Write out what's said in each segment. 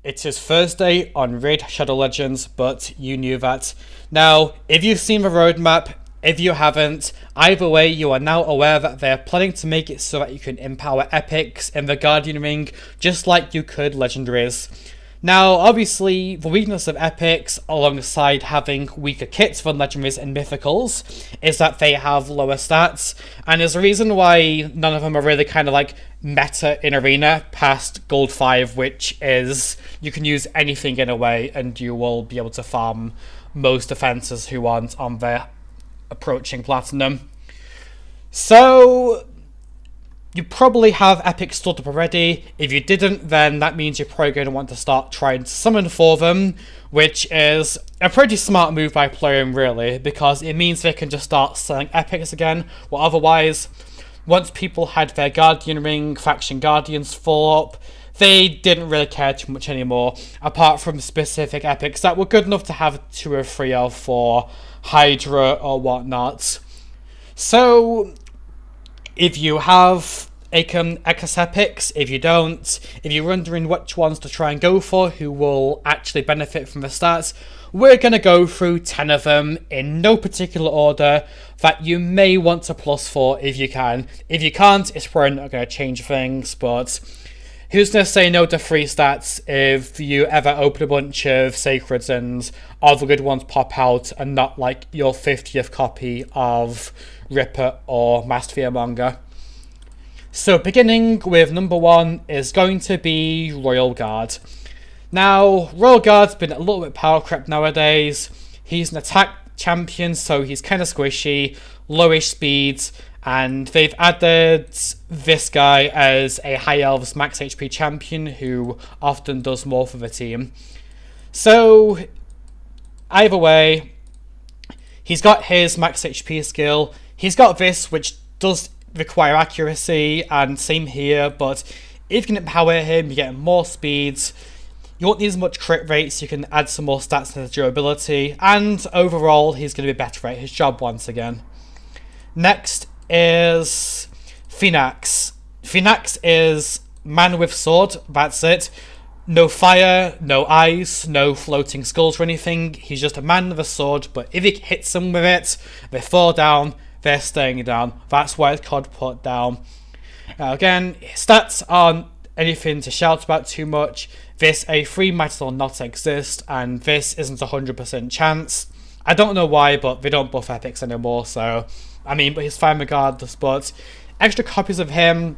It is Thursday on Raid Shadow Legends, but you knew that. Now, if you've seen the roadmap, if you haven't, either way, you are now aware that they're planning to make it so that you can empower epics in the Guardian Ring, just like you could legendaries. Now, obviously, the weakness of epics, alongside having weaker kits than legendaries and mythicals, is that they have lower stats, and there's a reason why none of them are really kind of like meta in Arena past Gold 5, which is you can use anything in a way and you will be able to farm most defenses who aren't on their approaching Platinum. So you probably have epics stored up already. If you didn't, then that means you're probably going to want to start trying to summon for them, which is a pretty smart move by Plarium, really, because it means they can just start selling epics again, well, otherwise, once people had their Guardian Ring faction Guardians full up, they didn't really care too much anymore, apart from specific epics that were good enough to have 2 or 3 of for Hydra or whatnot. So if you have X epics, if you don't, if you're wondering which ones to try and go for who will actually benefit from the stats, we're going to go through 10 of them in no particular order that you may want to plus for if you can. If you can't, it's probably not going to change things, but who's going to say no to free stats if you ever open a bunch of Sacreds and all the good ones pop out and not like your 50th copy of Ripper or Master Fearmonger? So beginning with number 1 is going to be Royal Guard. Now, Royal Guard's been a little bit power crept nowadays. He's an attack champion, so he's kind of squishy, lowish speeds, and they've added this guy as a High Elves max HP champion who often does more for the team. So, either way, he's got his max HP skill. He's got this, which does require accuracy, and same here, but if you can empower him, you get more speeds. You won't need as much crit rates, you can add some more stats to the durability, and overall, he's going to be better at his job once again. Next is Fenax. Fenax is man with sword, that's it. No fire, no ice, no floating skulls or anything. He's just a man with a sword, but if he hits them with it, they fall down, they're staying down. That's why it's called put down. Now again, stats aren't anything to shout about too much. This A3 might as well not exist, and this isn't a 100% chance. I don't know why, but they don't buff epics anymore, so I mean, but he's fine regardless. But extra copies of him,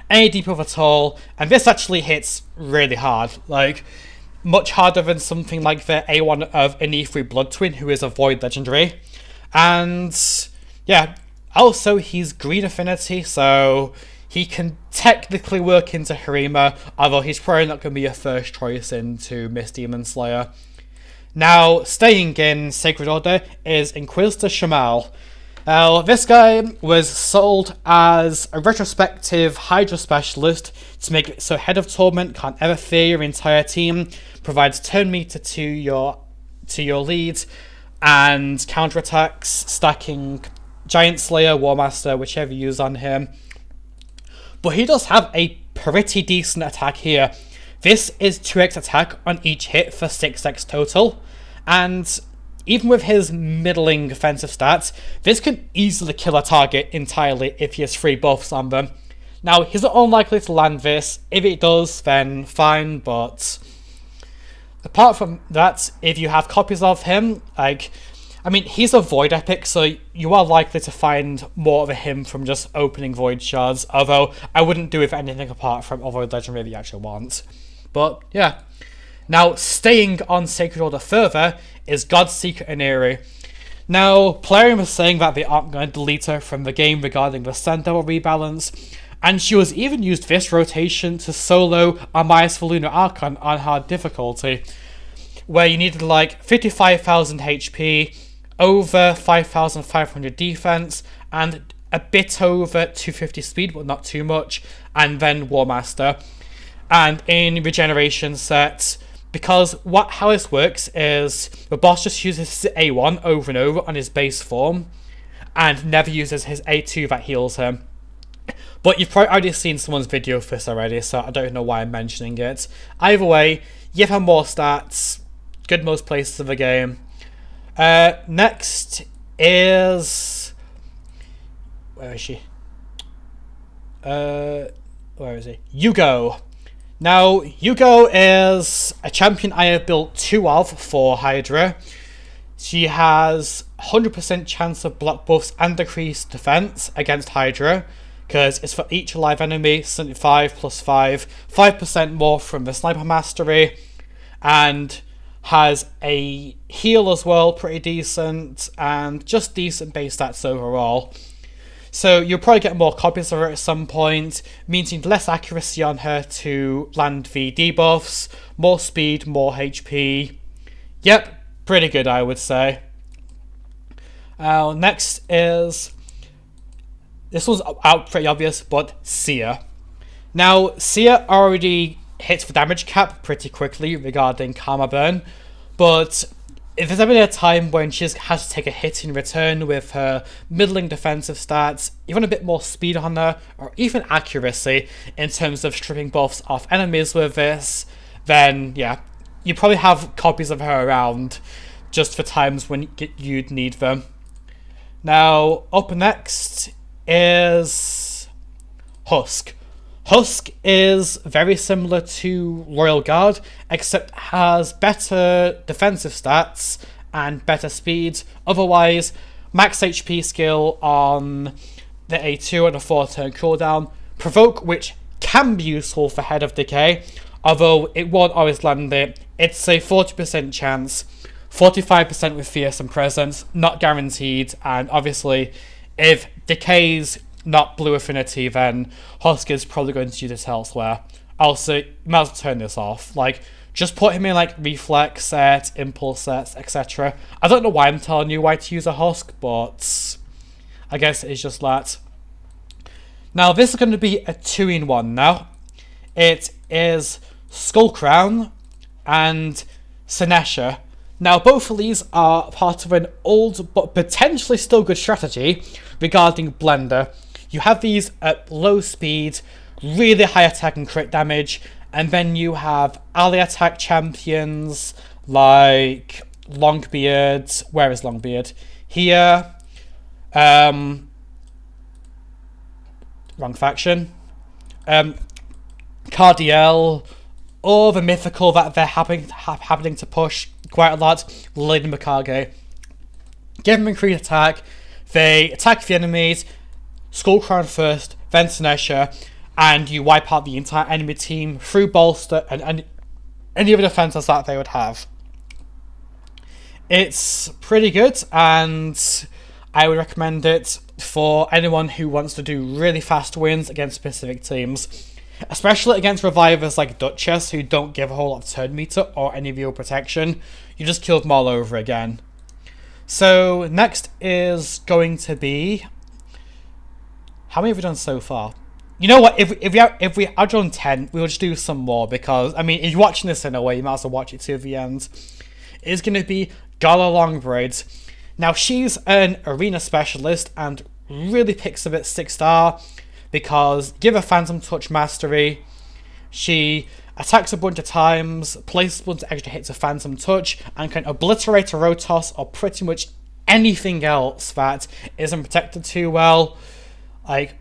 any debuff at all, and this actually hits really hard, like much harder than something like the A1 of an E3 Blood Twin, who is a Void legendary. And yeah, also he's green affinity, so he can technically work into Harima, although he's probably not going to be your first choice into Mist Demon Slayer. Now, staying in Sacred Order is Inquisitor Shamal. Now, this guy was sold as a retrospective Hydra specialist to make it so Head of Torment can't ever fear your entire team, provides turn meter to your lead, and counterattacks, stacking Giant Slayer, War Master, whichever you use on him. But he does have a pretty decent attack here. This is 2x attack on each hit for 6x total, and even with his middling offensive stats, this can easily kill a target entirely if he has 3 buffs on them. Now, he's not unlikely to land this. If it does, then fine, but apart from that, if you have copies of him, like, I mean, he's a Void epic, so you are likely to find more of him from just opening Void shards, although I wouldn't do it for anything apart from a Void legendary that you actually want. But yeah. Now, staying on Sacred Order further is Godseeker Aniri. Now, Plarium is saying that they aren't going to delete her from the game regarding the Sandal rebalance, and she was even used this rotation to solo Amias for Lunar Archon on hard difficulty, where you needed like 55,000 HP, over 5,500 defense, and a bit over 250 speed, but not too much, and then War Master. And in regeneration set, because how this works is the boss just uses his A1 over and over on his base form, and never uses his A2 that heals him. But you've probably already seen someone's video for this already, so I don't know why I'm mentioning it. Either way, give her more stats. Good most places of the game. Next is... Where is she? Where is he? Yugo. Now, Yugo is a champion I have built 2 of for Hydra. She has 100% chance of block buffs and decreased defense against Hydra, because it's for each alive enemy, 75 plus 5, 5% more from the Sniper Mastery, and has a heal as well, pretty decent, and just decent base stats overall. So you'll probably get more copies of her at some point, meaning less accuracy on her to land the debuffs, more speed, more HP. Yep, pretty good I would say. Next is... This one's out pretty obvious, but Sia. Now, Sia already hits the damage cap pretty quickly regarding Karma Burn, but if there's ever a time when she has to take a hit in return with her middling defensive stats, even a bit more speed on her, or even accuracy in terms of stripping buffs off enemies with this, then yeah, you probably have copies of her around just for times when you'd need them. Now, up next is Husk. Husk is very similar to Royal Guard, except has better defensive stats and better speed. Otherwise, max HP skill on the A2 and a 4-turn cooldown. Provoke, which can be useful for Head of Decay, although it won't always land it. It's a 40% chance, 45% with Fearsome Presence, not guaranteed, and obviously if Decay's not blue affinity, then Husk is probably going to use this elsewhere. Also, you might as well turn this off. Like, just put him in like reflex sets, impulse sets, etc. I don't know why I'm telling you why to use a Husk, but I guess it's just that. Now, this is going to be a 2-in-1 now. It is Skull Crown and Senesha. Now, both of these are part of an old but potentially still good strategy regarding Blender. You have these at low speed, really high attack and crit damage, and then you have ally attack champions like Longbeard. Where is Longbeard? Here. Wrong faction. Cardiel, or the mythical that they're happening to push quite a lot, Lady Mikage. Give them increased attack, they attack the enemies, Skull Crown first, then Senesha, and you wipe out the entire enemy team through bolster and any other defenses that they would have. It's pretty good, and I would recommend it for anyone who wants to do really fast wins against specific teams. Especially against revivers like Duchess, who don't give a whole lot of turn meter or any real protection. You just kill them all over again. So, next is going to be... How many have we done so far? You know what, if we are done 10, we'll just do some more, because, I mean, if you're watching this in a way, you might as well watch it to the end. It's going to be Gala Longbraids. Now, she's an arena specialist and really picks up at 6-star, because give her Phantom Touch Mastery, she attacks a bunch of times, places a bunch of extra hits of Phantom Touch, and can obliterate a Rotos or pretty much anything else that isn't protected too well. Like,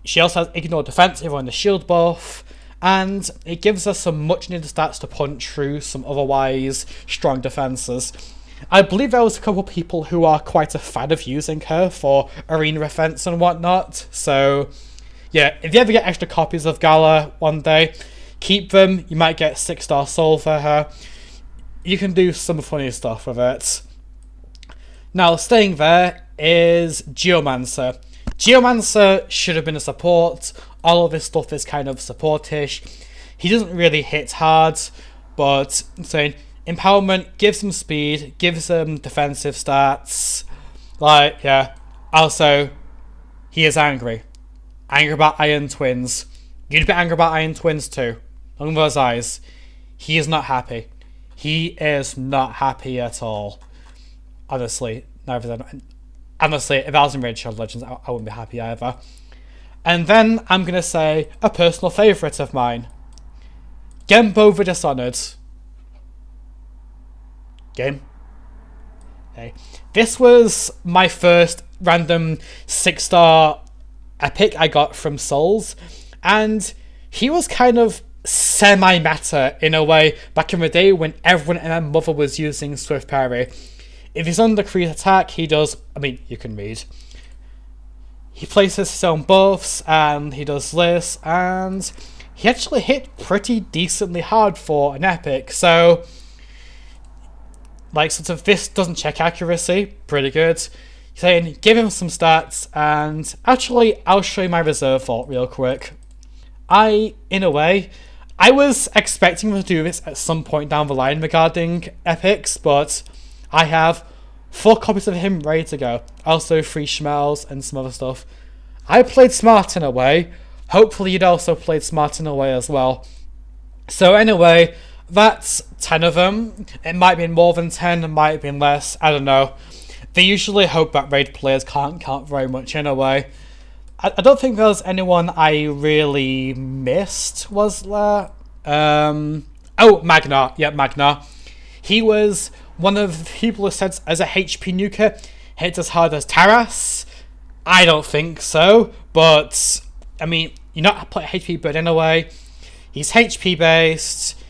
she also has Ignore Defensive on the shield buff, and it gives us some much needed stats to punch through some otherwise strong defenses. I believe there was a couple of people who are quite a fan of using her for arena defense and whatnot, so yeah, if you ever get extra copies of Gala one day, keep them. You might get 6-star soul for her. You can do some funny stuff with it. Now, staying there is Geomancer. Geomancer should have been a support. All of his stuff is kind of supportish. He doesn't really hit hard, but saying empowerment gives him speed, gives him defensive stats. Like, yeah. Also, he is angry. Angry about Iron Twins. You'd be angry about Iron Twins too. Look at those eyes. He is not happy. He is not happy at all. Honestly, neither than. Honestly, if I was in Raid Shadow Legends, I wouldn't be happy either. And then I'm going to say a personal favourite of mine. Genbo the Dishonored. Game. Okay. This was my first random 6-star epic I got from Souls, and he was kind of semi-meta in a way back in the day when everyone and their mother was using Swift Parry. If he's under crit attack, he does, I mean, you can read. He places his own buffs, and he does this, and he actually hit pretty decently hard for an epic, so like, sort of, this doesn't check accuracy, pretty good. Saying, give him some stats, and actually, I'll show you my reserve vault real quick. In a way, I was expecting to do this at some point down the line regarding epics, but I have 4 copies of him ready to go. Also 3 Shamals and some other stuff. I played smart in a way. Hopefully you'd also played smart in a way as well. So anyway, that's 10 of them. It might have been more than 10, it might have been less, I don't know. They usually hope that raid players can't count very much in a way. I don't think there was anyone I really missed, was there? Oh, Magna. Yeah, Magna. He was one of the people who said as a HP nuker, hits as hard as Taras. I don't think so, but I mean, you're not playing HP, but in a way, he's HP based.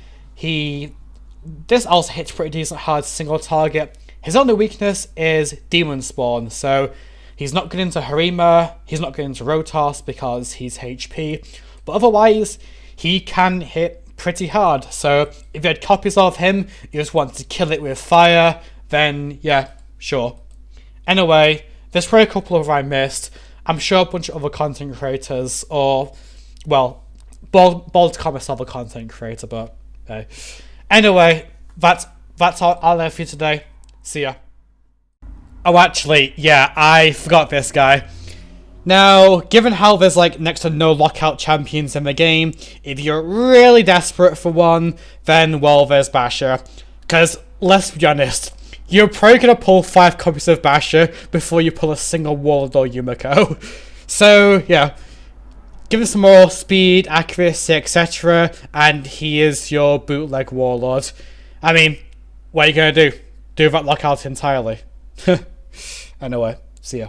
This also hits pretty decent hard single target. His only weakness is Demon Spawn, so he's not good into Harima, he's not good into Rotos because he's HP, but otherwise, he can hit pretty hard. So if you had copies of him, you just want to kill it with fire, then yeah, sure. Anyway, there's probably a couple of I missed. I'm sure a bunch of other content creators, or, well, Bald Comet's other content creator, but okay. Anyway, that's all I'll have for you today. See ya. Oh, actually, yeah, I forgot this guy. Now, given how there's like next to no lockout champions in the game, if you're really desperate for one, then, well, there's Basher. Because, let's be honest, you're probably going to pull 5 copies of Basher before you pull a single Warlord or Yumiko. So, yeah. Give him some more speed, accuracy, etc. And he is your bootleg Warlord. I mean, what are you going to do? Do that lockout entirely? Anyway, see ya.